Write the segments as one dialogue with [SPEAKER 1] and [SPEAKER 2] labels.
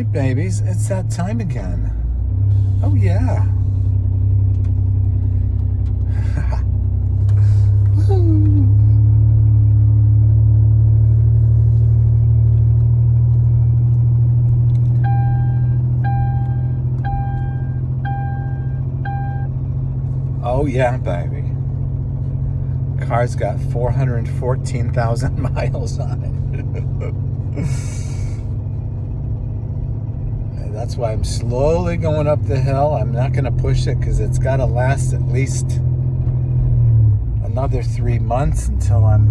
[SPEAKER 1] right, babies, it's that time again. Oh, yeah. Woo. Oh, yeah, baby. Car's got 414,000 miles on it. That's why I'm slowly going up the hill. I'm not going to push it because it's got to last at least another 3 months until I'm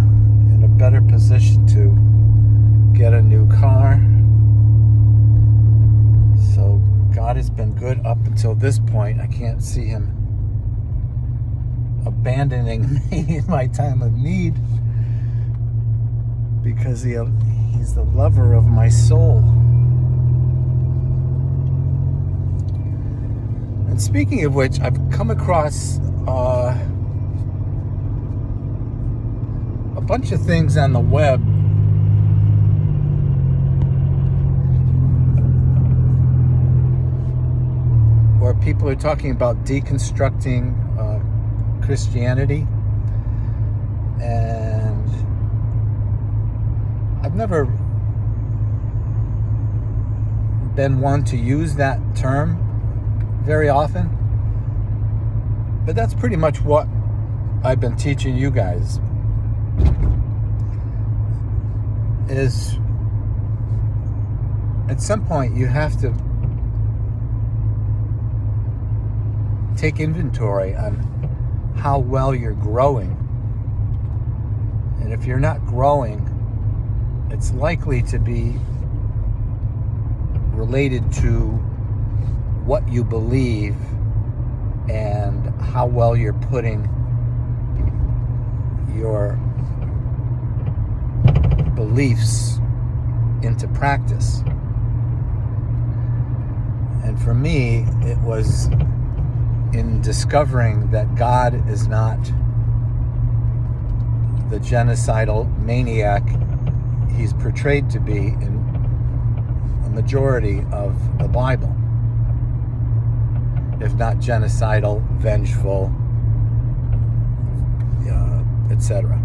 [SPEAKER 1] in a better position to get a new car. So God has been good up until this point. I can't see him abandoning me in my time of need because he's the lover of my soul. And speaking of which, I've come across a bunch of things on the web where people are talking about deconstructing Christianity, and I've never been one to use that term very often, but that's pretty much what I've been teaching you guys, is at some point you have to take inventory on how well you're growing. And if you're not growing, it's likely to be related to what you believe and how well you're putting your beliefs into practice. And for me, it was in discovering that God is not the genocidal maniac he's portrayed to be in a majority of the Bible. If not genocidal, vengeful, etc.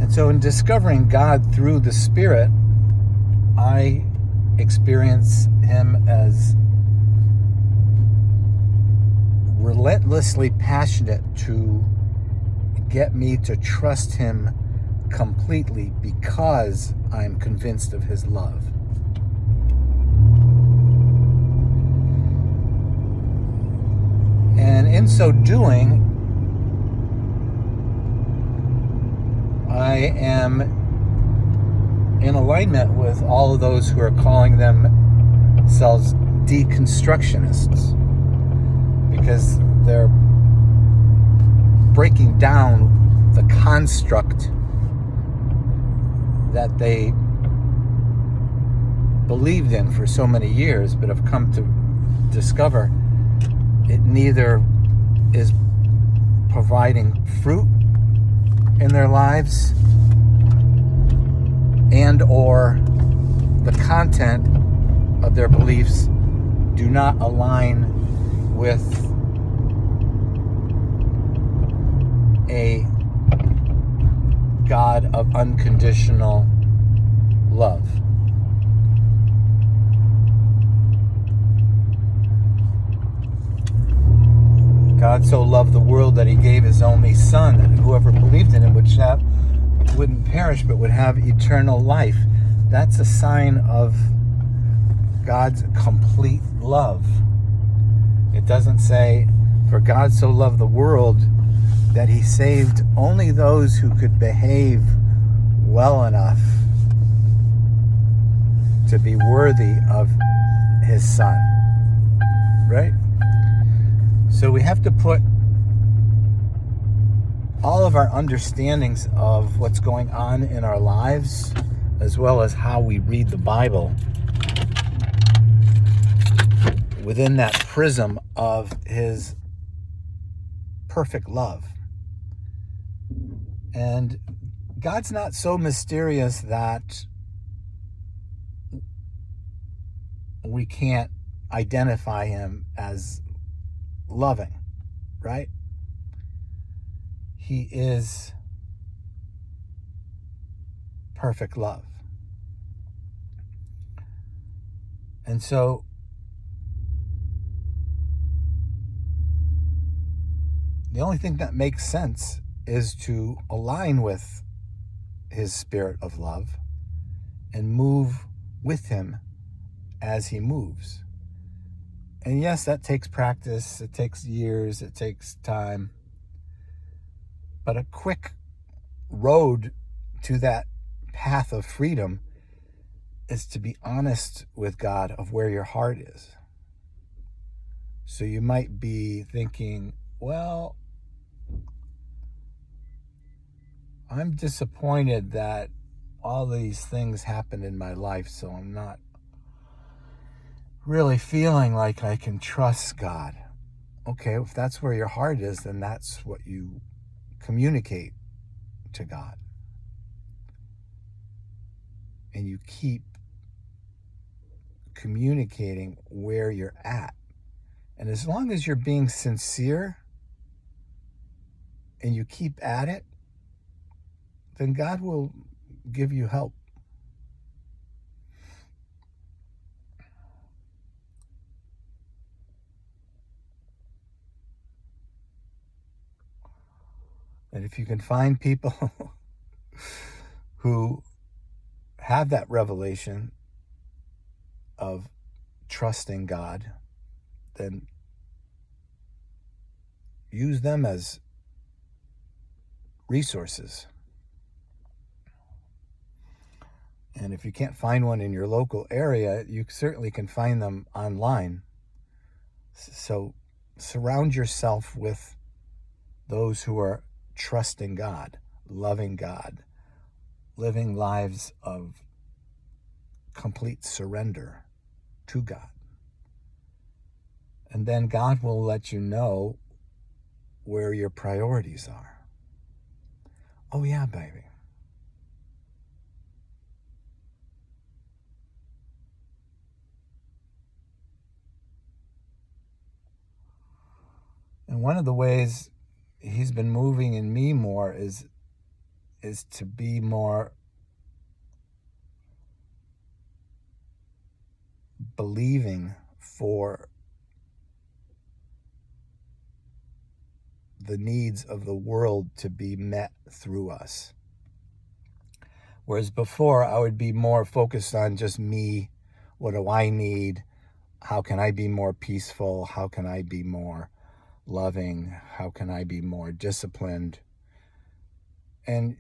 [SPEAKER 1] And so in discovering God through the Spirit, I experience him as relentlessly passionate to get me to trust him completely because I'm convinced of his love. And in so doing, I am in alignment with all of those who are calling themselves deconstructionists, because they're breaking down the construct that they believed in for so many years, but have come to discover it neither is providing fruit in their lives and or the content of their beliefs do not align with a God of unconditional love. God so loved the world that he gave his only son, that whoever believed in him wouldn't perish but would have eternal life. That's a sign of God's complete love. It doesn't say, for God so loved the world that he saved only those who could behave well enough to be worthy of his son. Right? So we have to put all of our understandings of what's going on in our lives, as well as how we read the Bible, within that prism of his perfect love. And God's not so mysterious that we can't identify him as loving, right? He is perfect love. And so the only thing that makes sense is to align with his spirit of love and move with him as he moves. And yes, that takes practice, it takes years, it takes time. But a quick road to that path of freedom is to be honest with God of where your heart is. So you might be thinking, well, I'm disappointed that all these things happened in my life, so I'm not really feeling like I can trust God. Okay, if that's where your heart is, then that's what you communicate to God. And you keep communicating where you're at. And as long as you're being sincere and you keep at it, then God will give you help. And if you can find people who have that revelation of trusting God, then use them as resources. And if you can't find one in your local area, you certainly can find them online. So surround yourself with those who are trusting God, loving God, living lives of complete surrender to God. And then God will let you know where your priorities are. Oh yeah, baby. And one of the ways he's been moving in me more is to be more believing for the needs of the world to be met through us. Whereas before, I would be more focused on just me. What do I need? How can I be more peaceful? How can I be more loving? How can I be more disciplined? And,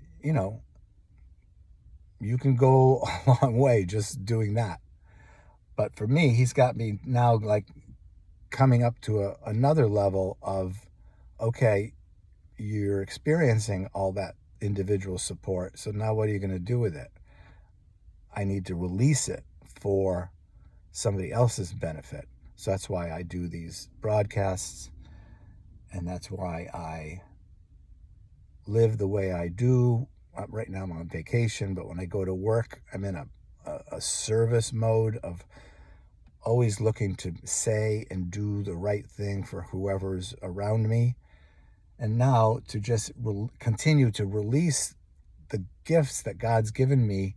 [SPEAKER 1] you can go a long way just doing that. But for me, he's got me now like coming up to another level of, okay, you're experiencing all that individual support. So now what are you going to do with it? I need to release it for somebody else's benefit. So that's why I do these broadcasts. And that's why I live the way I do. Right now I'm on vacation, but when I go to work, I'm in a service mode of always looking to say and do the right thing for whoever's around me. And now to just continue to release the gifts that God's given me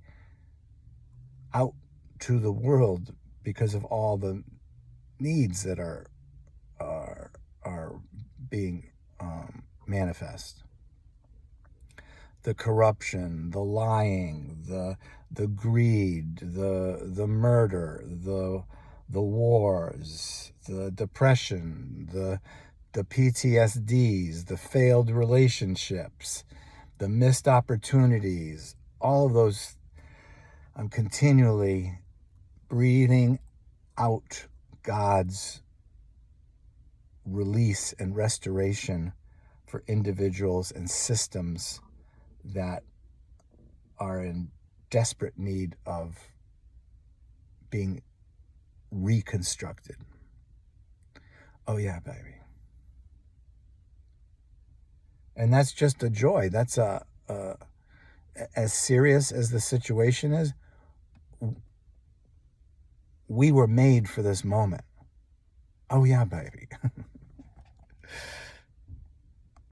[SPEAKER 1] out to the world because of all the needs that are being manifest. The corruption, the lying, the greed, the murder, the wars, the depression, the PTSDs, the failed relationships, the missed opportunities, all of those. I'm continually breathing out God's release and restoration for individuals and systems that are in desperate need of being reconstructed. Oh yeah, baby. And that's just a joy. That's as serious as the situation is. we were made for this moment. Oh yeah, baby.